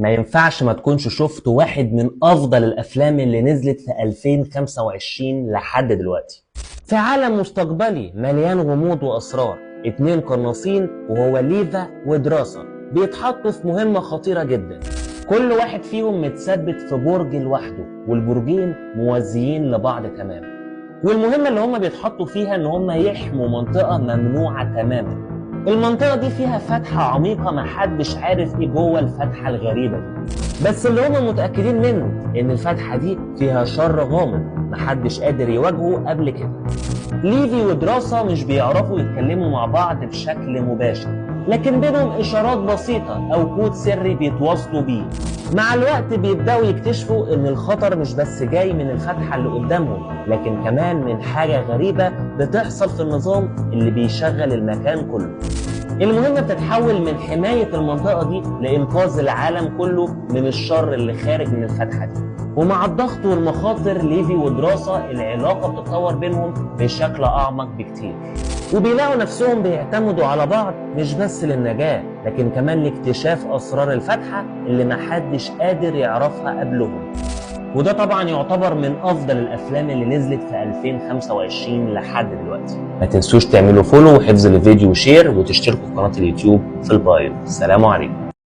ما ينفعش ما تكونش شفت واحد من افضل الافلام اللي نزلت في 2025 لحد دلوقتي. في عالم مستقبلي مليان غموض واسرار، اتنين قناصين وهو ليفا ودراسة بيتحطوا في مهمة خطيرة جدا. كل واحد فيهم متثبت في برج لوحده، والبرجين موازيين لبعض تماما. والمهمة اللي هم بيتحطوا فيها ان هم يحموا منطقة ممنوعة تماما. المنطقة دي فيها فتحة عميقة محدش عارف ايه جوه الفتحة الغريبة دي، بس اللي هم متأكدين منه ان الفتحة دي فيها شر غامض محدش قادر يواجهه قبل كده. ليفي ودراسة مش بيعرفوا يتكلموا مع بعض بشكل مباشر، لكن بينهم إشارات بسيطة أو كود سري بيتواصلوا بيه. مع الوقت بيبدأوا يكتشفوا إن الخطر مش بس جاي من الفتحة اللي قدامهم، لكن كمان من حاجة غريبة بتحصل في النظام اللي بيشغل المكان كله. المهمة بتتحول من حماية المنطقة دي لإنقاذ العالم كله من الشر اللي خارج من الفتحة دي. ومع الضغط والمخاطر ليفي ودراسة العلاقة بتتطور بينهم بشكل أعمق بكتير، وبيلاقوا نفسهم بيعتمدوا على بعض مش بس للنجاة، لكن كمان لاكتشاف أسرار الفتحة اللي محدش قادر يعرفها قبلهم. وده طبعا يعتبر من أفضل الأفلام اللي نزلت في 2025 لحد دلوقتي. ما تنسوش تعملوا فولو وحفظ الفيديو وشير، وتشتركوا في قناة اليوتيوب في البايو. السلام عليكم.